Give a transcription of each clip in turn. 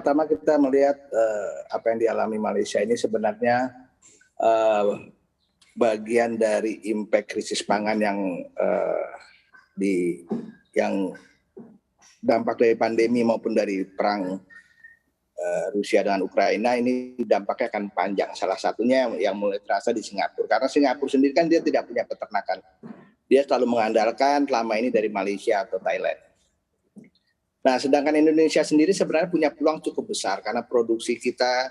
pertama kita melihat apa yang dialami Malaysia ini sebenarnya bagian dari impact krisis pangan yang dampak dari pandemi maupun dari perang Rusia dengan Ukraina ini dampaknya akan panjang. Salah satunya yang mulai terasa di Singapura. Karena Singapura sendiri kan dia tidak punya peternakan. Dia selalu mengandalkan selama ini dari Malaysia atau Thailand. Nah, sedangkan Indonesia sendiri sebenarnya punya peluang cukup besar karena produksi kita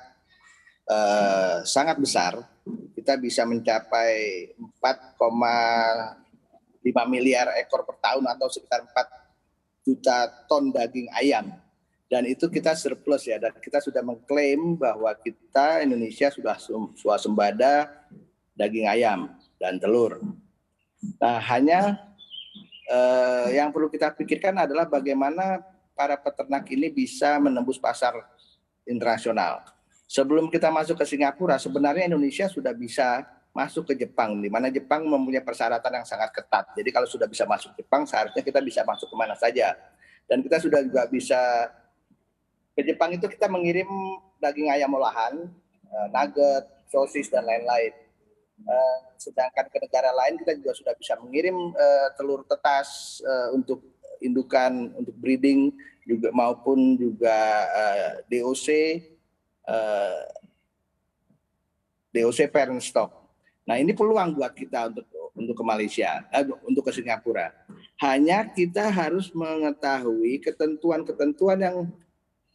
sangat besar. Kita bisa mencapai 4,5 miliar ekor per tahun atau sekitar 4 juta ton daging ayam. Dan itu kita surplus ya, dan kita sudah mengklaim bahwa kita Indonesia sudah swasembada daging ayam dan telur. Nah, hanya yang perlu kita pikirkan adalah bagaimana para peternak ini bisa menembus pasar internasional. Sebelum kita masuk ke Singapura, sebenarnya Indonesia sudah bisa masuk ke Jepang, di mana Jepang mempunyai persyaratan yang sangat ketat. Jadi kalau sudah bisa masuk Jepang, seharusnya kita bisa masuk kemana saja. Dan kita sudah juga bisa ke Jepang itu kita mengirim daging ayam olahan, nugget, sosis dan lain-lain. Sedangkan ke negara lain kita juga sudah bisa mengirim telur tetas untuk indukan, untuk breeding juga maupun juga DOC parent stock. Nah, ini peluang buat kita untuk ke Malaysia, untuk ke Singapura. Hanya kita harus mengetahui ketentuan-ketentuan yang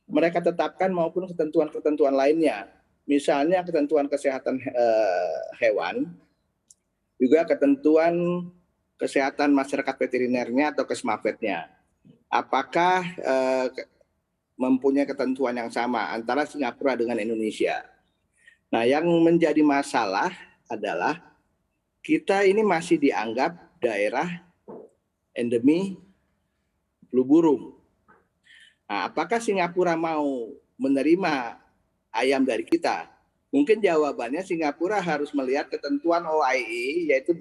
mereka tetapkan maupun ketentuan-ketentuan lainnya. Misalnya ketentuan kesehatan hewan, juga ketentuan kesehatan masyarakat veterinernya atau Kesmafetnya. Apakah mempunyai ketentuan yang sama antara Singapura dengan Indonesia? Nah, yang menjadi masalah adalah kita ini masih dianggap daerah endemi flu burung. Nah, apakah Singapura mau menerima ayam dari kita? Mungkin jawabannya Singapura harus melihat ketentuan OIE, yaitu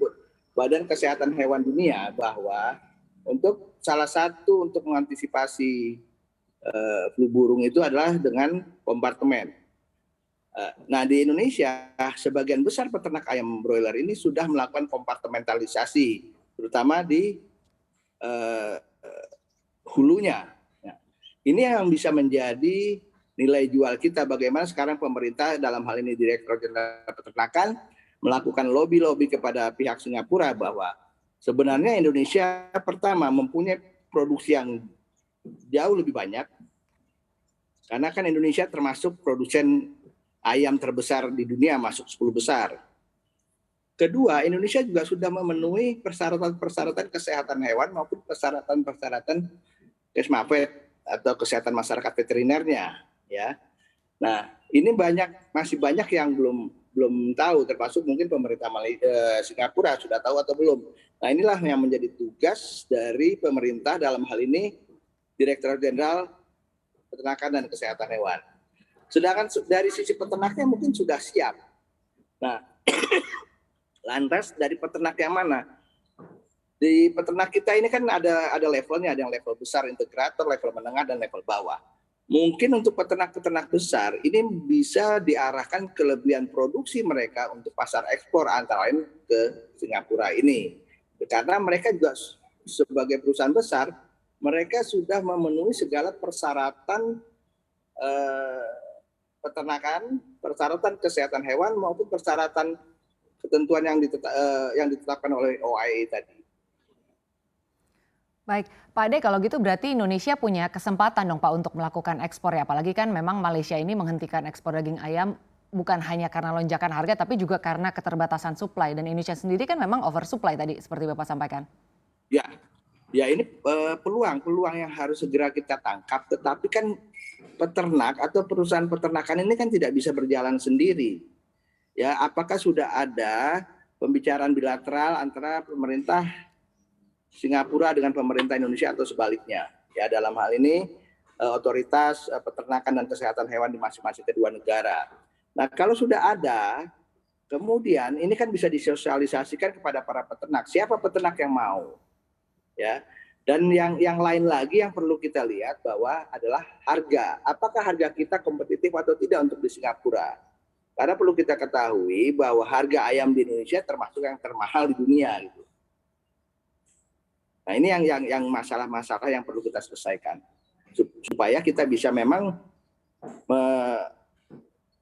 Badan Kesehatan Hewan Dunia, bahwa untuk salah satu untuk mengantisipasi flu burung itu adalah dengan kompartemen. Nah, di Indonesia sebagian besar peternak ayam broiler ini sudah melakukan kompartementalisasi, terutama di hulunya. Ini yang bisa menjadi nilai jual kita. Bagaimana sekarang pemerintah dalam hal ini Direktur Jenderal Peternakan melakukan lobby kepada pihak Singapura bahwa sebenarnya Indonesia pertama mempunyai produksi yang jauh lebih banyak. Karena kan Indonesia termasuk produsen ayam terbesar di dunia, masuk 10 besar. Kedua, Indonesia juga sudah memenuhi persyaratan-persyaratan kesehatan hewan maupun persyaratan-persyaratan Kesmafet atau kesehatan masyarakat veterinernya, ya. Nah, ini masih banyak yang belum tahu, termasuk mungkin pemerintah Singapura sudah tahu atau belum. Nah, inilah yang menjadi tugas dari pemerintah dalam hal ini Direktur Jenderal Peternakan dan Kesehatan Hewan. Sedangkan dari sisi peternaknya mungkin sudah siap. Nah, lantas dari peternak yang mana? Di peternak kita ini kan ada levelnya, ada yang level besar integrator, level menengah, dan level bawah. Mungkin untuk peternak-peternak besar ini bisa diarahkan kelebihan produksi mereka untuk pasar ekspor antara lain ke Singapura ini. Karena mereka juga sebagai perusahaan besar, mereka sudah memenuhi segala persyaratan peternakan, persyaratan kesehatan hewan maupun persyaratan ketentuan yang ditetapkan oleh OIE tadi. Baik, Pak Ade, kalau gitu berarti Indonesia punya kesempatan dong Pak untuk melakukan ekspor ya. Apalagi kan memang Malaysia ini menghentikan ekspor daging ayam bukan hanya karena lonjakan harga tapi juga karena keterbatasan supply. Dan Indonesia sendiri kan memang oversupply tadi seperti Bapak sampaikan. Ya ini peluang yang harus segera kita tangkap. Tetapi kan peternak atau perusahaan peternakan ini kan tidak bisa berjalan sendiri. Ya, apakah sudah ada pembicaraan bilateral antara pemerintah Singapura dengan pemerintah Indonesia atau sebaliknya? Ya, dalam hal ini otoritas peternakan dan kesehatan hewan di masing-masing kedua negara. Nah, kalau sudah ada, kemudian ini kan bisa disosialisasikan kepada para peternak. Siapa peternak yang mau? Ya. Dan yang lain lagi yang perlu kita lihat bahwa adalah harga. Apakah harga kita kompetitif atau tidak untuk di Singapura? Karena perlu kita ketahui bahwa harga ayam di Indonesia termasuk yang termahal di dunia gitu. Nah, ini yang masalah-masalah yang perlu kita selesaikan supaya kita bisa memang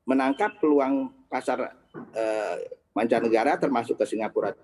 menangkap peluang pasar mancanegara termasuk ke Singapura.